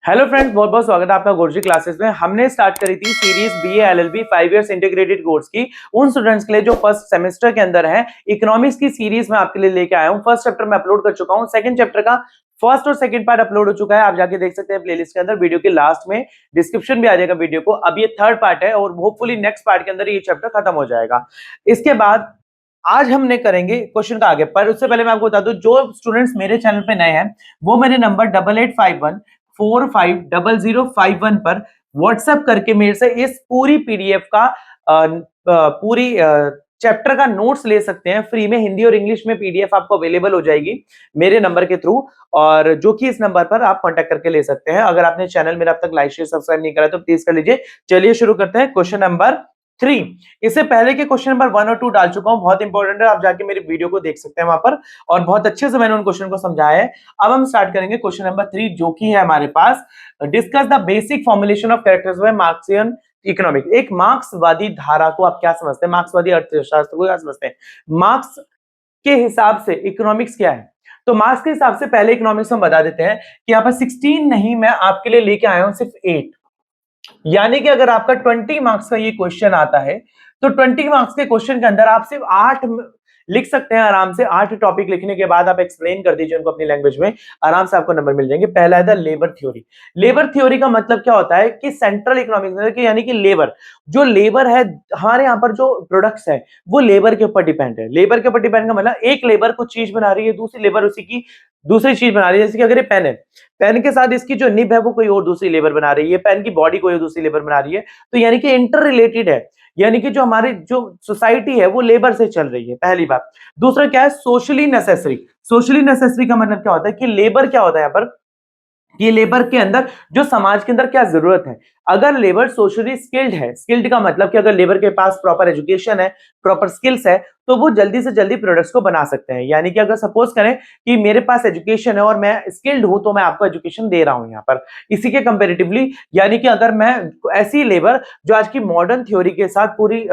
Hello friends, बहुत बहुत स्वागत है आपका गुरुजी क्लासेस में। हमने स्टार्ट करी थी series BA LLB 5 years integrated course की उन स्टूडेंट्स के लिए जो फर्स्ट सेमेस्टर के अंदर है। इकोनॉमिक्स की सीरीज में आपके लिए लेके आया हूं। फर्स्ट चैप्टर में अपलोड कर चुका हूं, सेकंड चैप्टर का फर्स्ट और सेकंड पार्ट अपलोड हो चुका है। आप जाके देख सकते हैं प्लेलिस्ट के अंदर, वीडियो के लास्ट में डिस्क्रिप्शन भी आ जाएगा वीडियो को। अब ये थर्ड पार्ट है और होपफुली नेक्स्ट पार्ट के अंदर ये चैप्टर खत्म हो जाएगा। इसके बाद आज हमने करेंगे क्वेश्चन का आगे, पर उससे पहले मैं आपको बता दूं, जो स्टूडेंट्स मेरे चैनल पे नए हैं वो मेरे नंबर 8851450051 पर व्हाट्सएप करके मेरे से इस पूरी पीडीएफ का पूरी चैप्टर का नोट्स ले सकते हैं। फ्री में हिंदी और इंग्लिश में पीडीएफ आपको अवेलेबल हो जाएगी मेरे नंबर के थ्रू, और जो कि इस नंबर पर आप कांटेक्ट करके ले सकते हैं। अगर आपने चैनल मेरा अब तक लाइक शेयर सब्सक्राइब नहीं करा तो प्लीज कर लीजिए। चलिए शुरू करते हैं क्वेश्चन नंबर 3। इससे पहले के क्वेश्चन नंबर 1 और 2 डाल चुका हूं, बहुत इंपॉर्टेंट है, आप जाके मेरी वीडियो को देख सकते हैं वहां पर, और बहुत अच्छे से मैंने उन क्वेश्चन को समझाया है। अब हम स्टार्ट करेंगे क्वेश्चन नंबर 3, जो कि है हमारे पास discuss the basic formulation of characters by Marxian economics. एक मार्क्सवादी धारा को आप क्या समझते हैं, मार्क्सवादी अर्थशास्त्र को क्या समझते हैं, मार्क्स के हिसाब से इकोनॉमिक्स क्या है। तो मार्क्स के हिसाब से पहले इकोनॉमिक्स हम बता देते हैं कि यहाँ पर 16 नहीं, मैं आपके लिए लेके आया हूं सिर्फ 8। यानी कि अगर आपका 20 मार्क्स का ये क्वेश्चन आता है तो 20 मार्क्स के क्वेश्चन के अंदर आप सिर्फ 8 लिख सकते हैं आराम से। 8 टॉपिक लिखने के बाद आप एक्सप्लेन कर दीजिए उनको अपनी लैंग्वेज में, आराम से आपको नंबर मिल जाएंगे। पहला है the labour theory. Labour theory का मतलब क्या होता है कि सेंट्रल इकोनॉमिक्स यानी कि लेबर, जो लेबर है हमारे यहाँ पर, जो प्रोडक्ट्स है वो लेबर के ऊपर डिपेंड है। लेबर के ऊपर डिपेंड का मतलब एक लेबर कुछ चीज बना रही है, दूसरी लेबर उसी की दूसरी चीज बना रही है। जैसे कि अगर ये पेन है, पेन के साथ इसकी जो निब है वो कोई और दूसरी लेबर बना रही है, पेन की बॉडी कोई और दूसरी लेबर बना रही है, तो यानी कि इंटर रिलेटेड है। यानी कि जो हमारी जो सोसाइटी है वो लेबर से चल रही है, पहली बात। दूसरा क्या है, सोशली नेसेसरी। सोशली नेसेसरी का मतलब क्या होता है कि लेबर क्या होता है यहाँ पर, कि लेबर के अंदर जो समाज के अंदर क्या जरूरत है। अगर लेबर सोशली स्किल्ड है, स्किल्ड का मतलब कि अगर लेबर के पास प्रॉपर एजुकेशन है, प्रॉपर स्किल्स है, तो वो जल्दी से जल्दी प्रोडक्ट्स को बना सकते हैं। यानी कि अगर सपोज करें कि मेरे पास एजुकेशन है और मैं स्किल्ड हूं, तो मैं आपको एजुकेशन दे रहा हूं यहाँ पर इसी के कंपेरेटिवली। यानी कि अगर मैं ऐसी लेबर जो आज की मॉडर्न थ्योरी के साथ पूरी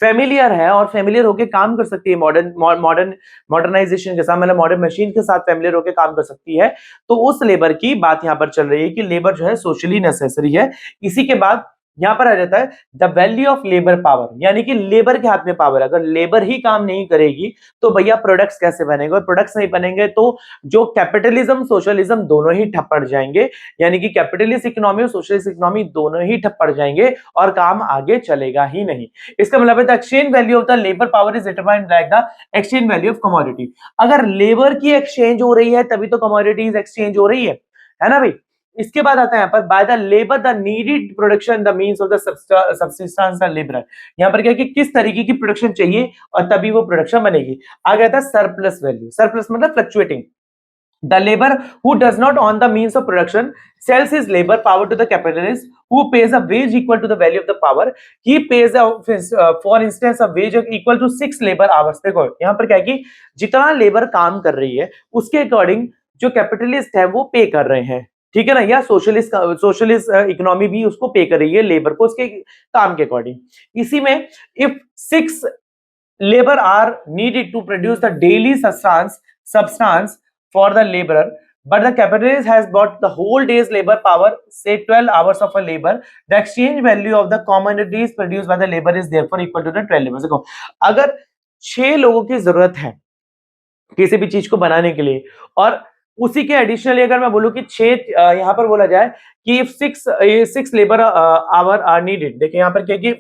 फेमिलियर है और फेमिलियर होके काम कर सकती है, मॉडर्नाइजेशन के साथ, मतलब मॉडर्न मशीन के साथ फेमिलियर होके काम कर सकती है, तो उस लेबर की बात यहां पर चल रही है कि लेबर जो है सोशली नेसेसरी है। इसी के बाद यहां पर आ जाता है the value of labour power, यानी कि लेबर के हाथ में पावर। अगर लेबर ही काम नहीं करेगी तो भैया प्रोडक्ट्स कैसे बनेंगे, प्रोडक्ट्स नहीं बनेंगे तो जो कैपिटलिज्म सोशलिज्म दोनों ही ठप पड़ जाएंगे। यानी कि कैपिटलिस्ट इकोनॉमी और सोशलिस्ट इकोनॉमी दोनों ही ठप पड़ जाएंगे और काम आगे चलेगा ही नहीं। इसका मतलब है the exchange value of the labour power is determined like the exchange value of commodity. अगर लेबर की एक्सचेंज हो रही है तभी तो कमोडिटीज एक्सचेंज हो रही है ना भाई। इसके बाद आता है यहाँ पर bye the labour the needed production the means of the subsistence the labour. यहाँ पर क्या है कि किस तरीके की प्रोडक्शन चाहिए और तभी वो प्रोडक्शन बनेगी। आ गया था सरप्लस वैल्यू। सरप्लस मतलब fluctuating. The labor who does not own the means of production sells his labor power to the capitalist who pays a wage equal to the value of the power. He pays for instance a wage equal to 6 labor hours। देखो यहाँ पर क्या है कि जितना labour काम कर रही है उसके अकॉर्डिंग जो कैपिटलिस्ट है वो पे कर रहे हैं, ठीक है ना, या सोशलिस्ट इकोनॉमी भी उसको पे कर रही है लेबर को उसके काम के अकॉर्डिंग। इसी में if 6 labor are needed to produce the daily substance for the laborer, but the capitalist has bought the whole day's labor power, say 12 hours of a labor, the exchange value of the commodities produced by the labor is therefore equal to the 12 labor। देखो अगर 6 लोगों की जरूरत है किसी भी चीज को बनाने के लिए, और उसी के एडिशनली अगर मैं बोलूं कि 6 यहां पर बोला जाए कि 6 लेबर आवर आर नीडेड। देखिए यहां पर क्या कि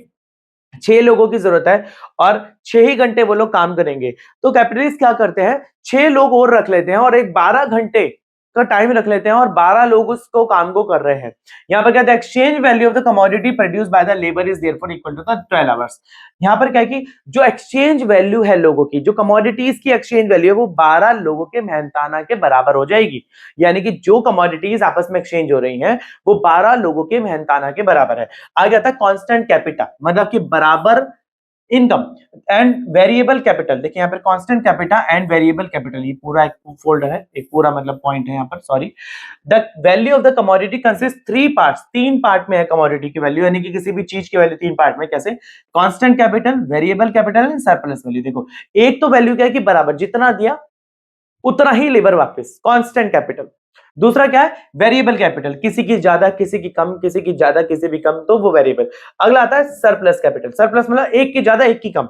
6 लोगों की जरूरत है और 6 ही घंटे वो लोग काम करेंगे, तो कैपिटलिस्ट क्या करते हैं 6 लोग और रख लेते हैं और एक 12 घंटे का टाइम रख लेते हैं और 12 लोग उसको काम को कर रहे हैं। यहां पर क्या है, exchange value of the commodity produced by the labour is therefore equal to the 12 hours. यहां पर क्या है कि जो एक्सचेंज वैल्यू है लोगों की, जो कमोडिटीज की एक्सचेंज वैल्यू है वो 12 लोगों के मेहनताना के बराबर हो जाएगी। यानी कि जो कमोडिटीज आपस में एक्सचेंज हो रही हैं वो 12 लोगों के मेहनताना के बराबर है। आ गया था कांस्टेंट कैपिटा, मतलब कि बराबर इनकम एंड वेरिएबल कैपिटल। देखिए यहाँ पर constant capita and variable capital, ये पूरा एक फोल्डर है, एक पूरा मतलब पॉइंट है यहाँ पर, sorry. The value of the commodity consist 3 parts, 3 part में है कमोडिटी की वैल्यू, यानी कि किसी भी चीज की वैल्यू 3 पार्ट में। कैसे, constant capital, variable capital and surplus value. देखो एक तो वैल्यू क्या है कि बराबर, जितना दिया उतना ही लेबर वापस, कांस्टेंट कैपिटल। दूसरा क्या है, वेरिएबल कैपिटल, किसी की ज्यादा किसी की कम, किसी की ज्यादा किसी भी कम, तो वो वेरिएबल। अगला आता है सरप्लस कैपिटल। सरप्लस मतलब एक की ज्यादा एक की कम,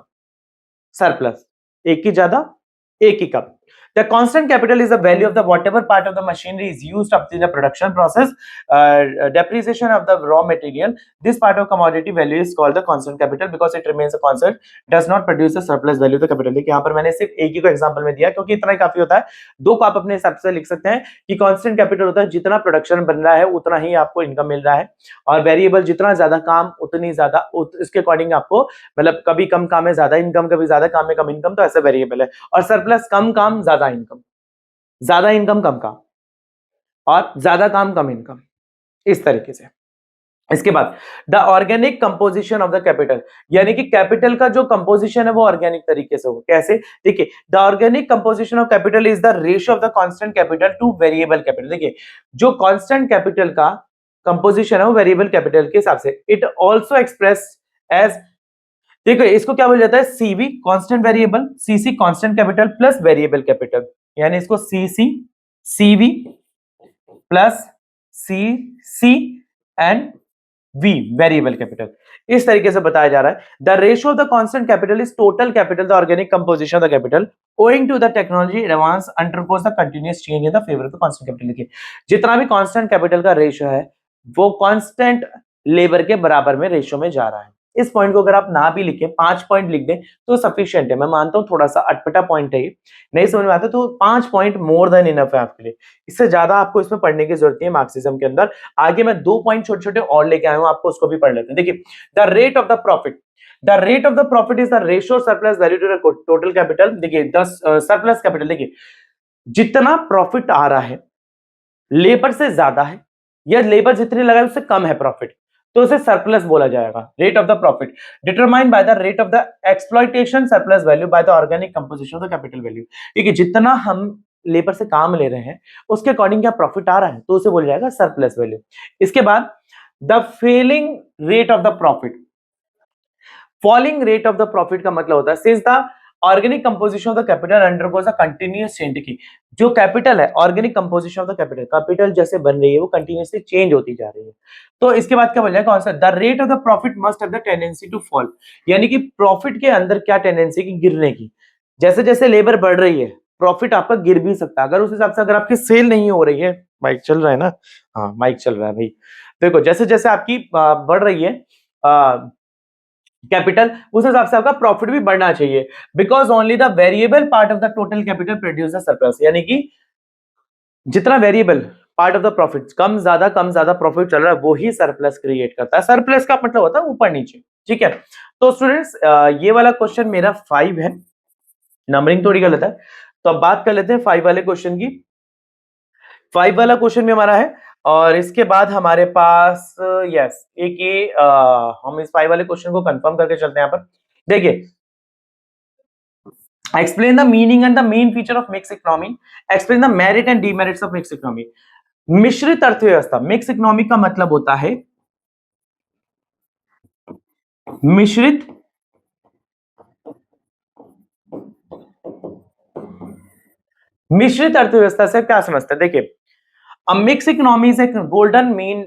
सरप्लस एक की ज्यादा एक की कम। The constant capital is the value of the whatever part of the machinery is used up in the production process, depreciation of the raw material. This part of commodity value is called the constant capital because it remains a constant, does not produce a surplus value of the capital. देखिए यहाँ पर मैंने सिर्फ एक ही को example में दिया क्योंकि इतना ही काफी होता है। दो को आप अपने हिसाब से लिख सकते हैं कि कांस्टेंट कैपिटल होता है जितना प्रोडक्शन बन रहा है उतना ही आपको इनकम मिल रहा है, और वेरिएबल जितना ज्यादा काम उतनी ज्यादा इसके अकॉर्डिंग आपको, मतलब कभी कम काम में ज्यादा इनकम, कभी ज्यादा काम में कम इनकम, तो ऐसा वेरिएबल है। और सरप्लस कम काम ज्यादा इनकम, ज्यादा इनकम कम काम, और ज्यादा काम कम इनकम, इस तरीके से। इसके बाद the organic composition of the capital, यानी कि कैपिटल का जो कंपोजिशन है वो ऑर्गेनिक तरीके से हो। कैसे, देखिए the organic composition of capital is the ratio of the constant capital two variable capital. देखिए जो कांस्टेंट कैपिटल का कंपोजिशन है वो वेरिएबल कैपिटल के हिसाब से, इट आल्सो एक्सप्रेस एज, देखो इसको क्या बोला जाता है, CV constant variable, CC constant capital plus variable capital, यानी इसको CC CV plus CC and V variable capital, इस तरीके से बताया जा रहा है। The ratio of the constant capital is total capital the organic composition of the capital owing to the technology advance undergoes the continuous change in the favour of the constant capital. देखिए जितना भी constant capital का ratio है वो constant labour के बराबर में ratio में जा रहा है। इस पॉइंट को अगर आप ना भी लिखें, 5 पॉइंट लिख दें तो सफिशिएंट है। मैं मानता हूं थोड़ा सा अटपटा पॉइंट है, ये नहीं समझ में आता तो 5 पॉइंट मोर देन इनफ है आपके लिए। इससे ज्यादा आपको इसमें पढ़ने की जरूरत नहीं है मार्क्सिज्म के अंदर। आगे मैं 2 पॉइंट छोटे छोटे और लेके आया हूं, आपको उसको भी पढ़ लेते हैं। देखिए the rate of the profit, the rate of the profit is the ratio surplus value to the total capital. देखिए द सरप्लस कैपिटल, देखिए जितना प्रॉफिट आ रहा है लेबर से ज्यादा है या लेबर जितनी लगाए उससे कम है प्रॉफिट, तो उसे सरप्लस बोला जाएगा। Rate of the profit determined by the rate of the exploitation surplus value by the organic composition of the capital value. ठीक है, जितना हम लेबर से काम ले रहे हैं उसके अकॉर्डिंग क्या प्रॉफिट आ रहा है तो उसे बोला जाएगा सरप्लस वैल्यू। इसके बाद the falling rate of the profit, falling rate of the profit का मतलब होता है since the organic composition of the capital undergoes a continuous change. की जो कैपिटल है, organic composition of the capital, capital जैसे बन रही है वो कंटीन्यूअसली चेंज होती जा रही है। तो इसके बाद क्या बोल जाएगा, कौन सा, the rate of the profit must have the tendency to fall, यानी कि प्रॉफिट के अंदर क्या टेंडेंसी की गिरने की। जैसे जैसे लेबर बढ़ रही है प्रॉफिट आपका गिर भी सकता है, अगर उस हिसाब से अगर आपकी सेल नहीं हो रही है। माइक चल रहा है ना, हाँ माइक चल रहा है भाई। देखो जैसे जैसे आपकी बढ़ रही है कैपिटल, उस हिसाब से आपका प्रॉफिट भी बढ़ना चाहिए। Because only the variable part of the total capital produce the surplus, यानी कि जितना variable part of the profit कम ज्यादा प्रॉफिट चल रहा है वो ही सरप्लस क्रिएट करता है। सरप्लस का मतलब होता है ऊपर नीचे। ठीक है, तो स्टूडेंट्स ये वाला क्वेश्चन मेरा 5 है, नंबरिंग थोड़ी गलत है। तो अब बात कर लेते हैं 5 वाले क्वेश्चन की। 5 वाला क्वेश्चन भी हमारा है और इसके बाद हमारे पास यस एक ये हम इस 5 वाले क्वेश्चन को कंफर्म करके चलते हैं यहाँ पर। देखिए explain the meaning and the main feature of mixed economy, explain the merit and demerits of mixed economy। मिश्रित अर्थव्यवस्था, मिक्स इकोनॉमी का मतलब होता है मिश्रित मिश्रित अर्थव्यवस्था से क्या समझते हैं। देखिए a mixed economy is a golden mean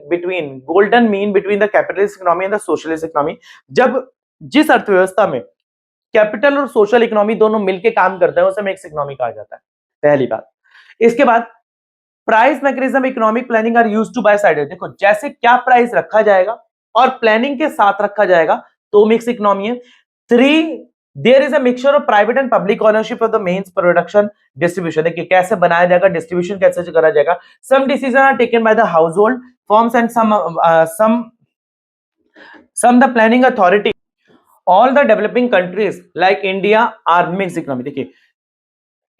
between the capitalist economy and the socialist economy। जब जिस अर्थव्यवस्था में कैपिटल और सोशल इकोनॉमी दोनों मिलकर काम करते हैं उसे मिक्स इकोनॉमी कहा जाता है, पहली बात। इसके बाद price mechanism, economic planning are used to by side. देखो जैसे क्या प्राइस रखा जाएगा और प्लानिंग के साथ रखा जाएगा तो मिक्स इकोनॉमी है। 3 there is a mixture of private and public ownership of the means production distribution. देखिए कैसे बनाया जाएगा, डिस्ट्रीब्यूशन कैसे करा जाएगा। Some decision are taken by the household forms and some the planning authority. All the developing countries like India are mix economy. देखिए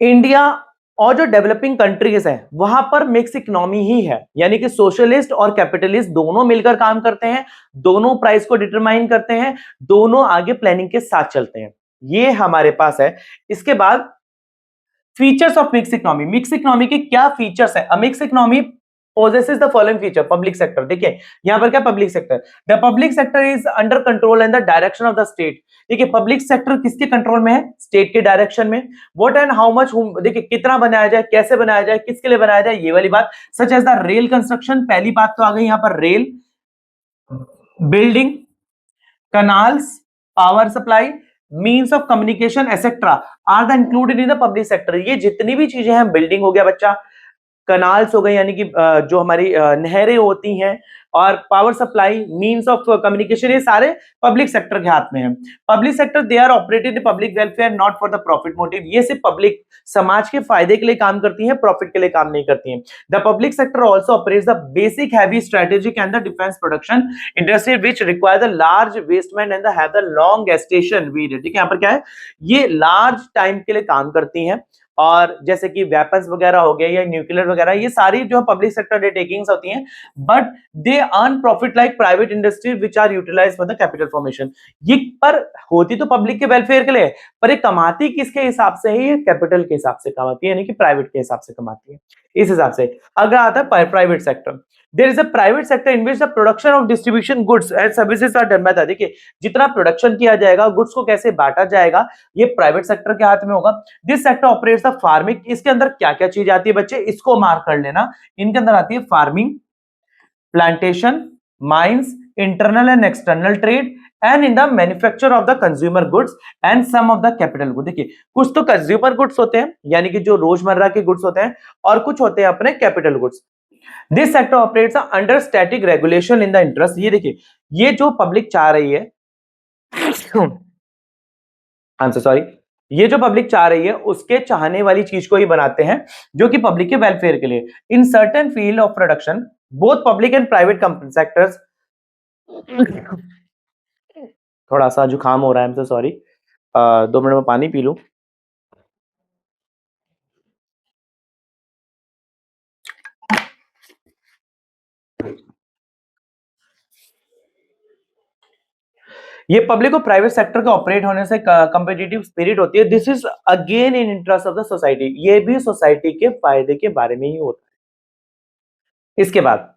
India और जो डेवलपिंग कंट्रीज है वहां पर मिक्स इकोनॉमी ही है, यानी कि सोशलिस्ट और कैपिटलिस्ट दोनों मिलकर काम करते हैं, दोनों प्राइस को डिटरमाइन करते हैं, दोनों आगे प्लानिंग के साथ चलते हैं। ये हमारे पास है। इसके बाद features of mix economy, mix economy के क्या फीचर्स है। Mix economy possesses the following feature public sector देखिए यहां पर क्या public sector the public sector is under control and the direction of the state देखिए पब्लिक सेक्टर किसके control में है स्टेट के डायरेक्शन में what and how much देखिए कितना बनाया जाए कैसे बनाया जाए किसके लिए बनाया जाए ये वाली बात such as the rail construction पहली बात तो आ गई यहां पर rail building canals power supply means of communication etc are the included in the public sector ये जितनी भी चीजें हैं बिल्डिंग हो गया बच्चा कनाल्स हो गए यानी कि जो हमारी नहरें होती हैं और power supply means of communication ये सारे पब्लिक सेक्टर के हाथ में है public sector they are operated in public welfare not for the profit motive ये सिर्फ पब्लिक समाज के फायदे के लिए काम करती हैं प्रॉफिट के लिए काम नहीं करती हैं the public sector also operates the basic heavy strategic and the defence production industry which require the large vestment and the have the long gestation period ठीक है यहां पर क्या है ये लार्ज टाइम के लिए काम करती हैं और जैसे कि वेपन्स वगैरह हो गए या न्यूक्लियर वगैरह ये सारी जो पब्लिक सेक्टर अंडरटेकिंग्स होती हैं but they earn profit like private industry which are utilised for the capital formation ये पर होती तो पब्लिक के वेलफेयर के लिए पर ये कमाती किसके हिसाब से है ये कैपिटल के हिसाब से कमाती है यानी कि प्राइवेट के हिसाब से कमाती है इस हिसाब से अगर आता है private sector there is a private sector in which the production of distribution goods and services are done by the देखिए जितना प्रोडक्शन किया जाएगा गुड्स को कैसे बांटा जाएगा ये प्राइवेट सेक्टर के हाथ में होगा this sector operates the farming इसके अंदर क्या क्या चीज आती है बच्चे इसको मार्क कर लेना इनके अंदर आती है farming plantation mines internal and external trade and in the manufacture of the consumer goods and some of the capital good देखिए कुछ तो कंज्यूमर गुड्स होते हैं यानी कि जो रोजमर्रा के गुड्स होते हैं और कुछ होते हैं अपने capital goods this sector operates under static regulation in the interest ये देखिए ये जो पब्लिक चाह रही है आई एम सो सॉरी ये जो पब्लिक चाह रही है उसके चाहने वाली चीज को ही बनाते हैं जो कि पब्लिक के वेलफेयर के लिए in certain field of production both public and private company sectors थोड़ा सा जुकाम हो रहा है I am so sorry 2 minute में पानी पी लूं ये पब्लिक और प्राइवेट सेक्टर के ऑपरेट होने से कंपेटिटिव स्पिरिट होती है this is again in interest of the society ये भी सोसाइटी के फायदे के बारे में ही होता है इसके बाद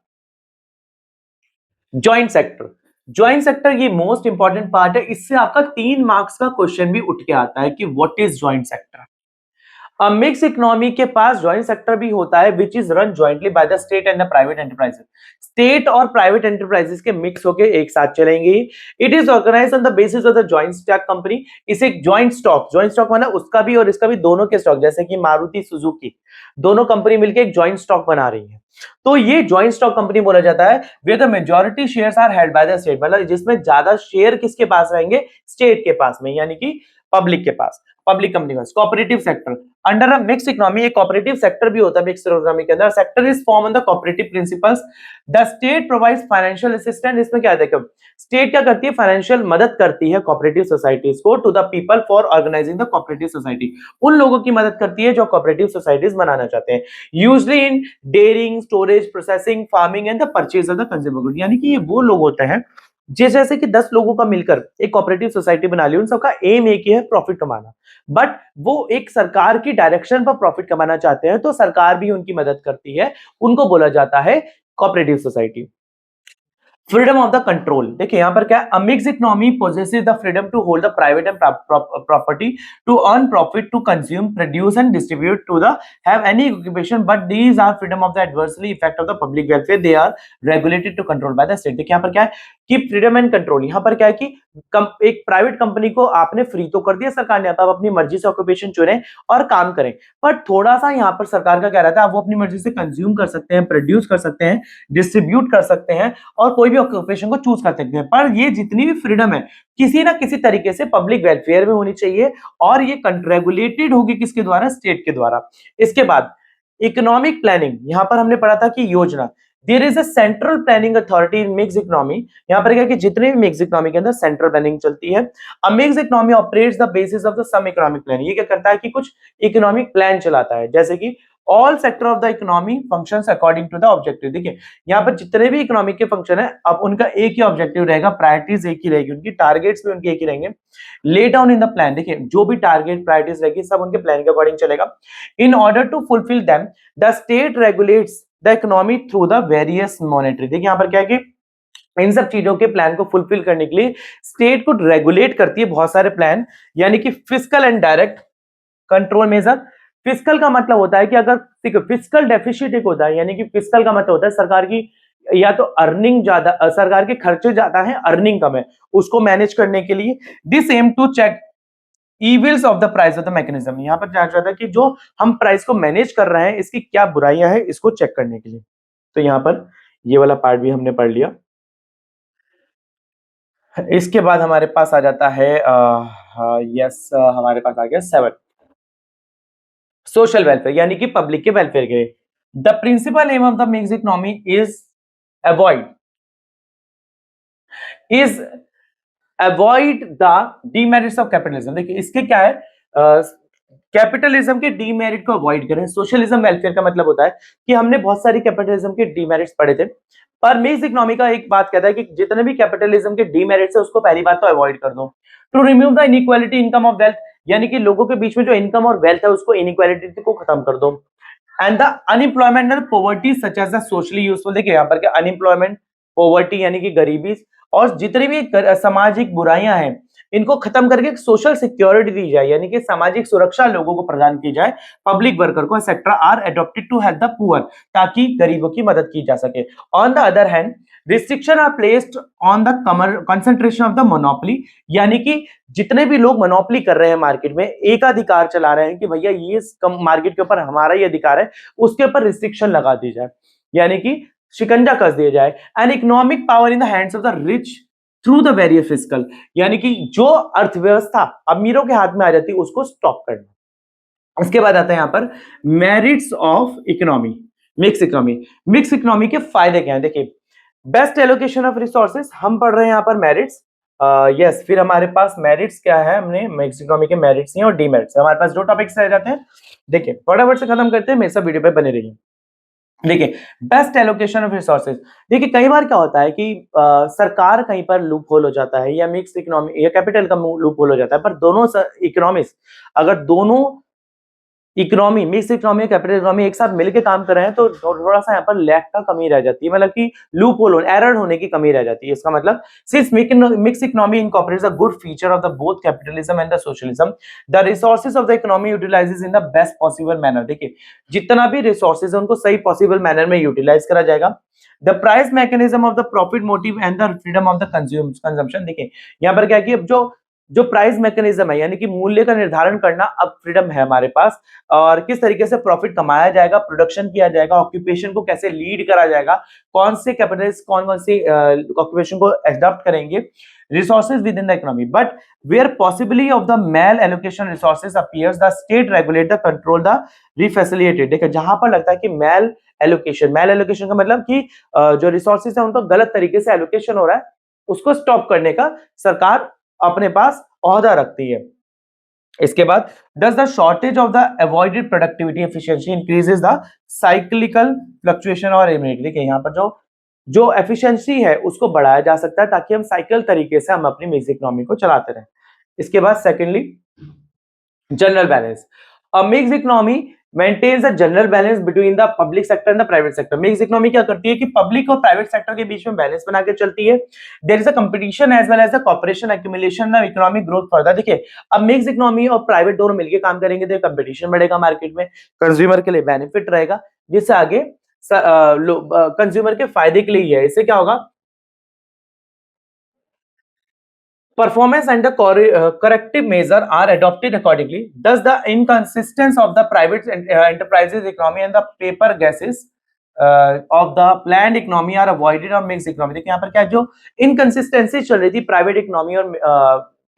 ज्वाइंट सेक्टर ये मोस्ट इंपॉर्टेंट पार्ट है इससे आपका 3 मार्क्स का क्वेश्चन भी उठ के आता है कि what is joint sector mix economy के पास ज्वाइंट सेक्टर भी होता है which is run jointly by the state and the private enterprises state और प्राइवेट एंटरप्राइजेस के मिक्स होके एक साथ चलेंगे it is organised on the basis of the joint stock company इसे ज्वाइंट स्टॉक माना उसका भी और इसका भी दोनों के स्टॉक जैसे कि मारुति सुजुकी दोनों कंपनी मिलकर एक ज्वाइंट स्टॉक बना रही है तो ये ज्वाइंट स्टॉक कंपनी बोला जाता है where the majority shares are held by the state मतलब जिसमें ज्यादा शेयर किसके पास रहेंगे स्टेट के पास में यानी कि पब्लिक के पास पब्लिक कंपनी का cooperative sector under a mix economy एक कोऑपरेटिव सेक्टर भी होता है मिक्स इकोनॉमी के अंदर sector is form on the cooperative principles the state provides financial assistance इसमें क्या है स्टेट क्या करती है फाइनेंशियल मदद करती है कोऑपरेटिव सोसाइटीज को to the people for organising the cooperative society उन लोगों की मदद करती है जो कोऑपरेटिव सोसाइटीज बनाना चाहते हैं usually in dairying storage processing farming and the purchase of the consumer good यानी कि ये वो लोग होते हैं जैसे कि 10 लोगों का मिलकर एक कोऑपरेटिव सोसाइटी बना ली उन सबका एम एक ही है प्रॉफिट कमाना बट वो एक सरकार की डायरेक्शन पर प्रॉफिट कमाना चाहते हैं तो सरकार भी उनकी मदद करती है उनको बोला जाता है cooperative society freedom of the control देखिए यहां पर क्या है mix economy possesses the freedom to hold the private and property to earn profit to consume produce and distribute to the have any occupation but these are freedom of the adversely effect of the public welfare they are regulated to control by the state देखिए यहां पर क्या है कि freedom and control यहां पर क्या है कि एक प्राइवेट कंपनी को आपने फ्री तो कर दिया सरकार ने आप अपनी मर्जी से ऑक्यूपेशन चुने और काम करें पर थोड़ा सा यहां पर सरकार का क्या रहता है आप वो अपनी मर्जी से कंज्यूम कर सकते हैं प्रोड्यूस कर सकते हैं डिस्ट्रीब्यूट कर सकते हैं और कोई भी ऑक्यूपेशन को चूज कर सकते हैं पर ये जितनी भी फ्रीडम है किसी ना किसी तरीके से पब्लिक वेलफेयर में होनी चाहिए और ये रेगुलेटेड होगी किसके द्वारा स्टेट के द्वारा इसके बाद इकोनॉमिक प्लानिंग यहां पर हमने पढ़ा था कि योजना there is a central planning authority in mix economy यहां पर क्या है कि जितने भी मिक्स इकोनॉमी के अंदर सेंट्रल प्लानिंग चलती है a mix economy operates the basis of the some economic plan ये क्या करता है कि कुछ इकोनॉमिक प्लान चलाता है जैसे कि all sector of the economy functions according to the objective देखिए यहाँ पर जितने भी इकोनॉमिक के फंक्शन है अब उनका एक ही ऑब्जेक्टिव रहेगा प्रायोरिटीज एक ही रहेगी उनकी टारगेट्स भी उनके एक ही रहेंगे lay down in the plan देखिए जो भी टारगेट प्रायोरिटीज रहेगी सब उनके प्लान के अकॉर्डिंग चलेगा in order to fulfil them the state regulates the economy through the various monetary. देखिए यहाँ पर क्या है कि इन सब चीजों के प्लान को फुलफिल करने के लिए स्टेट को रेगुलेट करती है बहुत सारे प्लान, यानी कि fiscal and direct control measure. Fiscal का मतलब होता है कि अगर फिस्कल डेफिसिट एक होता है, यानी कि फिस्कल का मतलब होता है सरकार की या तो अर्निंग ज्यादा, सरकार के खर्चे ज्यादा है, अर्निंग कम है, उसको मैनेज करने के लिए। This aim to check evils of the price of the mechanism. यहां पर क्या चाहता है कि जो हम प्राइस को मैनेज कर रहे हैं इसकी क्या बुराइयां हैं, इसको चेक करने के लिए। तो यहां पर ये वाला पार्ट भी हमने पढ़ लिया। इसके बाद हमारे पास आ जाता है यस हमारे पास आ गया 7 सोशल वेलफेयर, यानी कि पब्लिक के वेलफेयर के लिए। The principal aim of the mix economy is avoid is avoid the demerits of capitalism. देखिए इसके क्या है, कैपिटलिज्म के डीमेरिट को अवॉइड करें। सोशलिज्म वेलफेयर का मतलब होता है कि हमने बहुत सारी कैपिटलिज्म के डीमेरिट्स पढ़े थे, पर मिक्स इकोनॉमी का एक बात कहता है कि जितने भी कैपिटलिज्म के डीमेरिट्स है उसको पहली बात तो अवॉइड कर दो। To remove the inequality income of wealth, यानी कि लोगों के बीच में जो इनकम और वेल्थ है उसको इनइक्वालिटी को खत्म कर दो। And the unemployment and poverty such as the socially useful. देखिए यहाँ पर क्या, अनएम्प्लॉयमेंट, पॉवर्टी यानी कि गरीबी, और जितनी भी सामाजिक बुराइयां हैं इनको खत्म करके सोशल सिक्योरिटी दी जाए, यानी कि सामाजिक सुरक्षा लोगों को प्रदान की जाए, पब्लिक वर्कर को etcetera are adopted to help the poor, ताकि गरीबों की मदद की जा सके। On the other hand restriction are placed on the concentration of the monopoly, यानी कि जितने भी लोग मोनोपोली कर रहे हैं मार्केट में, एकाधिकार चला रहे हैं कि भैया ये मार्केट के ऊपर हमारा ही अधिकार है, उसके ऊपर रिस्ट्रिक्शन लगा दी जाए, यानी कि शिकंजा कस दिया जाए। And economic power in the hands of the rich through the various fiscal, यानी कि जो अर्थव्यवस्था अमीरों के हाथ में आ जाती है उसको स्टॉप करना। इसके बाद आता है यहां पर merits of economy, mix economy. Mix economy के फायदे क्या है, देखिए बेस्ट एलोकेशन ऑफ रिसोर्सेज, हम पढ़ रहे हैं यहाँ पर मेरिट्स। यस फिर हमारे पास मेरिट्स क्या है, हमने मिक्स इकोनॉमी के मेरिट्स हैं और डीमेरिट्स। हमारे पास दो टॉपिक्स रह जाते हैं, देखिए फटाफट से खत्म करते हैं, मेरे सब वीडियो पे बने रहिए। देखिए बेस्ट एलोकेशन ऑफ रिसोर्सेज, देखिए कई बार क्या होता है कि सरकार कहीं पर लूप होल हो जाता है, या मिक्स इकोनॉमी या कैपिटल का लूप होल हो जाता है, पर दोनों इकोनॉमिक्स अगर दोनों economy, mix economy, capital economy एक साथ मिलकर काम कर रहे हैं तो थोड़ा सा यहाँ पर लैग का कमी रह जाती है, मतलब कि लूप होल, एरर होने की कमी रह जाती है। इसका मतलब since mix economy incorporates a good feature of the both capitalism and the socialism, the resources of the economy utilises in the best possible manner. देखिए जितना भी रिसोर्सेज है उनको सही पॉसिबल मैनर में यूटिलाइज करा जाएगा। The price mechanism of the profit motive and the freedom of the consumption. देखिए यहाँ पर क्या है कि अब जो जो प्राइस मैकेनिज्म है, यानी कि मूल्य का निर्धारण करना अब फ्रीडम है हमारे पास, और किस तरीके से प्रॉफिट कमाया जाएगा, प्रोडक्शन किया जाएगा, ऑक्यूपेशन को कैसे लीड करा जाएगा, कौन से कैपिटलिस्ट कौन कौन सी ऑक्यूपेशन को एडॉप्ट करेंगे, resources within the economy. But where possibility of the mal allocation resources appears the state regulate the control the refacilitated. देखिए जहां पर लगता है कि मेल एलोकेशन का मतलब कि जो रिसोर्सेज है उनका गलत तरीके से एलोकेशन हो रहा है, उसको स्टॉप करने का सरकार अपने पास ओहदा रखती है। इसके बाद does the shortage of the avoided productivity efficiency increases the cyclical fluctuation और immunity। देखिए यहाँ पर जो जो एफिशिएंसी है उसको बढ़ाया जा सकता है ताकि हम साइकिल तरीके से हम अपनी मिक्स इकोनॉमी को चलाते रहें। इसके बाद secondly general balance, a mixed economy maintains a general balance between the public sector and the private sector। Mix economy क्या करती है कि पब्लिक और प्राइवेट सेक्टर के बीच में बैलेंस बना के चलती है। There is a competition as well as a corporation accumulation of economic growth further. देखिए अब मिक्स इकोनॉमी और प्राइवेट दोनों मिलकर काम करेंगे तो कंपटीशन बढ़ेगा मार्केट में, कंज्यूमर के लिए बेनिफिट रहेगा, जिससे आगे कंज्यूमर के फायदे के लिए है। इससे क्या होगा, performance and the corrective measure are adopted accordingly, thus the inconsistence of the private enterprises economy and the paper gases of the planned economy are avoided और mixed economy। देखिए यहाँ पर क्या जो इनकंसिस्टेंसी चल रही थी प्राइवेट इकोनॉमी और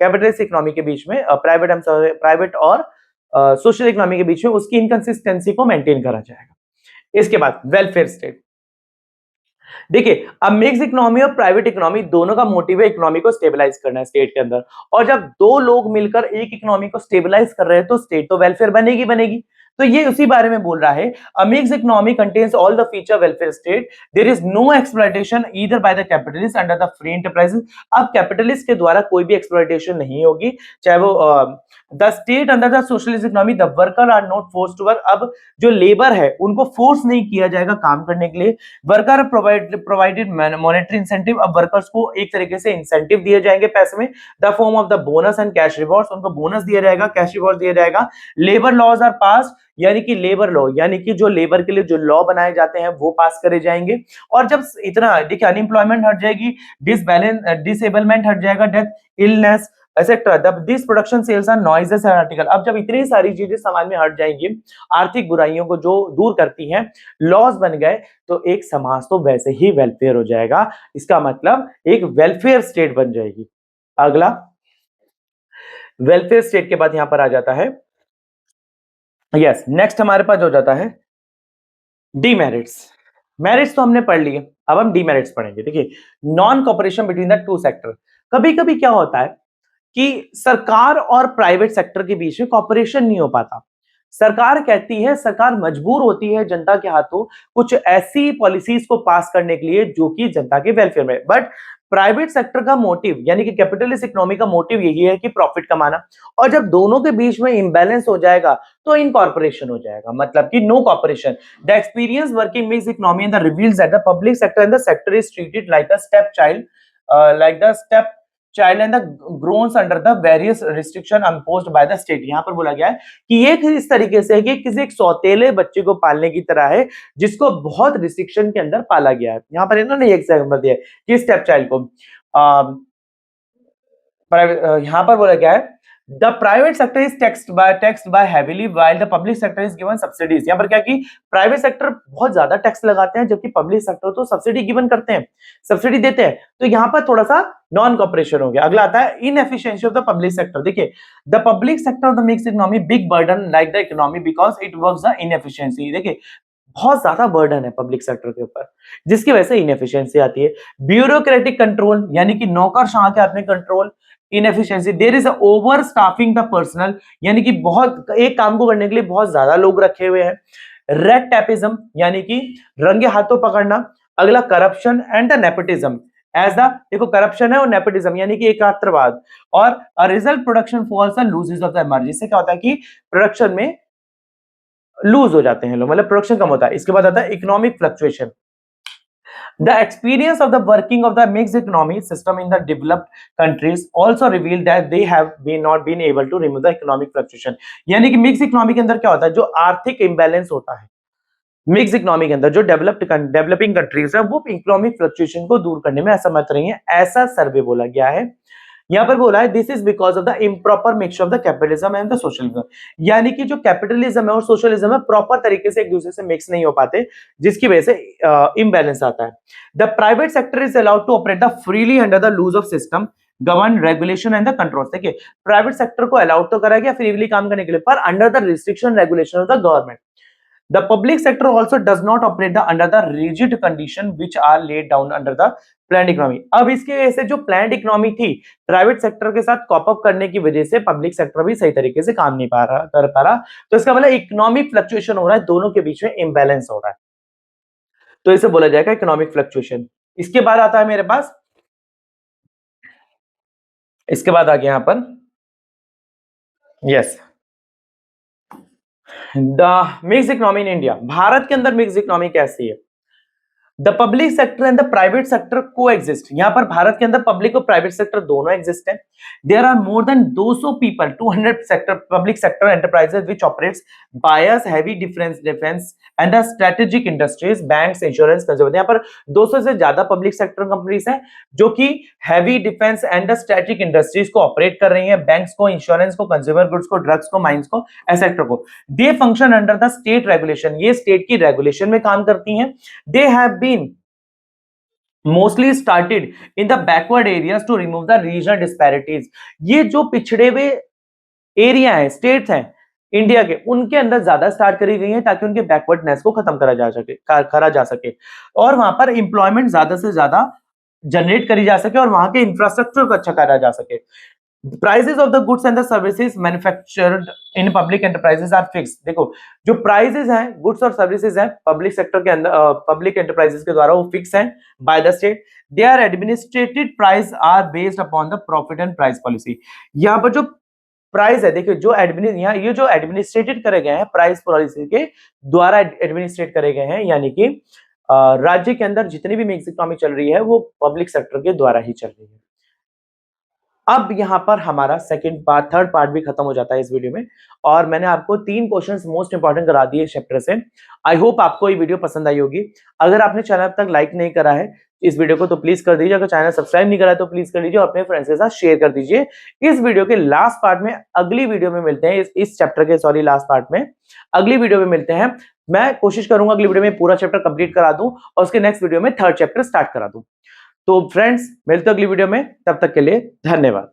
कैपिटलिस्ट इकोनॉमी के बीच में, प्राइवेट और सोशल इकोनॉमी के बीच में, उसकी इनकंसिस्टेंसी को मेंटेन करा जाएगा। इसके बाद वेलफेयर स्टेट। देखिए अब मिक्स इकोनॉमी और प्राइवेट इकोनॉमी दोनों का मोटिव है इकोनॉमी को स्टेबलाइज करना है स्टेट के अंदर, और जब दो लोग मिलकर एक इकोनॉमी को स्टेबलाइज कर रहे हैं तो स्टेट तो वेलफेयर बनेगी बनेगी। तो ये उसी बारे में बोल रहा है, a mix economy contains all the feature welfare state, there is no exploitation either by the capitalist under the free enterprises. अब कैपिटलिस्ट के द्वारा कोई भी एक्सप्लॉइटेशन नहीं होगी, चाहे वो the state under the socialist economy the worker are not force to work. अब जो लेबर है उनको फोर्स नहीं किया जाएगा काम करने के लिए। वर्कर प्रोवाइडेड मॉनेटरी इंसेंटिव, अब वर्कर्स को एक तरीके से इंसेंटिव दिए जाएंगे पैसे में, the form of the bonus and cash rewards, उनको बोनस दिया जाएगा, कैश रिवॉर्ड दिया जाएगा। लेबर लॉज आर पास, यानी कि लेबर लॉ, यानी कि जो लेबर के लिए जो लॉ बनाए जाते हैं वो पास करे जाएंगे। और जब इतना देखिए अनएम्प्लॉयमेंट हट जाएगी, डिसेबलमेंट हट जाएगा, डेथ, इलनेस एक्सेट्रा, जब this production sales are noises and article, अब जब इतनी सारी चीजें समाज में हट जाएंगी, आर्थिक बुराइयों को जो दूर करती हैं, लॉज बन गए, तो एक समाज तो वैसे ही वेलफेयर हो जाएगा। इसका मतलब एक वेलफेयर स्टेट बन जाएगी। अगला वेलफेयर स्टेट के बाद यहां पर आ जाता है, यस नेक्स्ट हमारे पास हो जाता है डीमेरिट्स। मेरिट्स तो हमने पढ़ लिए, अब हम डीमेरिट्स पढ़ेंगे। देखिए non cooperation between the two sector, कभी कभी क्या होता है कि सरकार और प्राइवेट सेक्टर के बीच में कॉपरेशन नहीं हो पाता। सरकार कहती है, सरकार मजबूर होती है जनता के हाथों कुछ ऐसी पॉलिसीज को पास करने के लिए जो कि जनता के वेलफेयर में, बट प्राइवेट सेक्टर का मोटिव यानी कि कैपिटलिस्ट इकोनॉमी का मोटिव यही है कि प्रॉफिट कमाना। और जब दोनों के बीच में इंबैलेंस हो जाएगा तो इनकॉर्पोरेशन हो जाएगा, मतलब कि no cooperation. The experience working mix economy and the reveals that the public sector and the sector is treated like a step child, like the step child and the groans under the various restriction imposed by the state। यहाँ पर बोला गया है कि ये इस तरीके से है कि किसी एक सौतेले बच्चे को पालने की तरह है जिसको बहुत रिस्ट्रिक्शन के अंदर पाला गया है। यहाँ पर इन्होंने एक एग्जांपल दिया है कि स्टेप चाइल्ड को यहाँ पर बोला गया है the private sector is taxed by heavily while the public sector is given subsidies. यहाँ पर क्या कि प्राइवेट सेक्टर बहुत ज्यादा टैक्स लगाते हैं जबकि पब्लिक सेक्टर तो सब्सिडी गिवन करते हैं, सब्सिडी देते हैं। तो यहाँ पर थोड़ा सा नॉन कॉपरेशन हो गया। अगला आता है inefficiency of the public sector. देखिए the public sector of the mixed economy big burden like the economy because it works the inefficiency. देखिए बहुत ज्यादा बर्डन है पब्लिक सेक्टर के ऊपर जिसकी वजह से इनएफिशिएंसी आती है। ब्यूरोक्रेटिक कंट्रोल यानी कि नौकरशाह के हाथ में control, inefficiency, there is over staffing the personnel, यानी कि बहुत एक काम को करने के लिए बहुत ज्यादा लोग रखे हुए हैं। रेड टैपिज्म यानी कि रंगे हाथों पकड़ना। अगला corruption and the nepotism as the, देखो करप्शन है और नेपोटिज्म यानी कि एकात्रवाद। और result production falls and losses of the energy, इससे क्या होता है कि प्रोडक्शन में लूज हो जाते हैं लोग, मतलब प्रोडक्शन कम होता है। इसके बाद आता है economic fluctuation. The experience of the working of the mixed economy system in the developed countries also revealed that they have not been able to remove the economic fluctuation। यानी कि मिक्स इकोनॉमी के अंदर क्या होता है, जो आर्थिक imbalance होता है मिक्स इकोनॉमी के अंदर, जो डेवलपिंग कंट्रीज है वो इकोनॉमिक फ्लक्चुएशन को दूर करने में असमर्थ रही है, ऐसा सर्वे बोला गया है। यहाँ पर बोला है this is because of the improper mixture of the capitalism and the socialism, यानी कि जो कैपिटलिज्म है और सोशलिज्म है प्रॉपर तरीके से एक दूसरे से मिक्स नहीं हो पाते जिसकी वजह से इम्बैलेंस आता है। The private sector is allowed to operate the freely under the loose of system govern regulation and the control. देखिए प्राइवेट सेक्टर को अलाउड तो करा गया फ्रीली काम करने के लिए पर under the restriction regulation of the government. The public sector also does not operate under the rigid condition which are laid down under the planned economy। अब इसके वजह से जो प्लान्ड इकोनॉमी थी प्राइवेट सेक्टर के साथ कॉप अप करने की वजह से पब्लिक सेक्टर भी सही तरीके से काम नहीं कर पा रहा। तो इसका मतलब इकोनॉमिक फ्लक्चुएशन हो रहा है, दोनों के बीच में इंबैलेंस हो रहा है, तो इसे बोला जाएगा इकोनॉमिक फ्लक्चुएशन। इसके बाद आता है मेरे पास, इसके बाद आ गया यहां पर yes the mix economy in India. Bharat के अंदर मिक्स इकोनॉमी कैसी है, the public sector and the private sector coexist. यहां पर भारत के अंदर पब्लिक और प्राइवेट सेक्टर दोनों एग्जिस्ट है। There are more than 200 people 200 sector public sector enterprises which operates buyers heavy defence and the strategic industries banks insurance consumer. यहां पर 200 से ज्यादा पब्लिक सेक्टर कंपनीज हैं जो कि heavy defence and the strategic industries को operate कर रही हैं, बैंक्स को, इंश्योरेंस को, कंज्यूमर गुड्स को, ड्रग्स को, माइंस को, एसेट को। They function under the state regulation, ये स्टेट की रेगुलेशन में काम करती हैं। They have mostly started in the backward areas to remove the regional disparities। ये जो पिछड़े हुए एरिया है, स्टेट्स हैं इंडिया के, उनके अंदर ज्यादा स्टार्ट करी गई है ताकि उनके बैकवर्डनेस को खत्म करा जा सके और वहां पर एम्प्लॉयमेंट ज्यादा से ज्यादा जनरेट करी जा सके और वहां के इंफ्रास्ट्रक्चर को अच्छा करा जा सके। Prices of the goods and the services manufactured in public enterprises are fixed. देखो जो प्राइसेस हैं गुड्स और सर्विसेज हैं पब्लिक सेक्टर के अंदर, पब्लिक एंटरप्राइजेस के द्वारा वो फिक्स हैं by the state. They are administered price are based upon the profit and price policy. यहाँ पर जो प्राइस है, देखिए जो यहाँ ये जो एडमिनिस्ट्रेटेड करे गए हैं प्राइस पॉलिसी के द्वारा एडमिनिस्ट्रेट करे गए हैं, यानी कि राज्य के अंदर जितनी भी मिक्स इकोनॉमी चल रही है वो पब्लिक सेक्टर के द्वारा ही चल रही है। अब यहाँ पर हमारा सेकंड पार्ट, थर्ड पार्ट भी खत्म हो जाता है इस वीडियो में, और मैंने आपको 3 क्वेश्चंस मोस्ट इंपोर्टेंट करा दिए इस चैप्टर से। आई होप आपको ये वीडियो पसंद आई होगी। अगर आपने चैनल अब तक लाइक नहीं करा है इस वीडियो को तो प्लीज कर दीजिए, अगर चैनल सब्सक्राइब नहीं करा है तो प्लीज कर लीजिए और अपने फ्रेंड्स के साथ शेयर कर दीजिए। इस वीडियो के लास्ट पार्ट में, अगली वीडियो में मिलते हैं, इस चैप्टर के सॉरी लास्ट पार्ट में अगली वीडियो में मिलते हैं। मैं कोशिश करूंगा अगली वीडियो में पूरा चैप्टर कंप्लीट करा दूं और उसके नेक्स्ट वीडियो में थर्ड चैप्टर स्टार्ट करा दूं। तो फ्रेंड्स मिलते हैं अगली वीडियो में, तब तक के लिए धन्यवाद।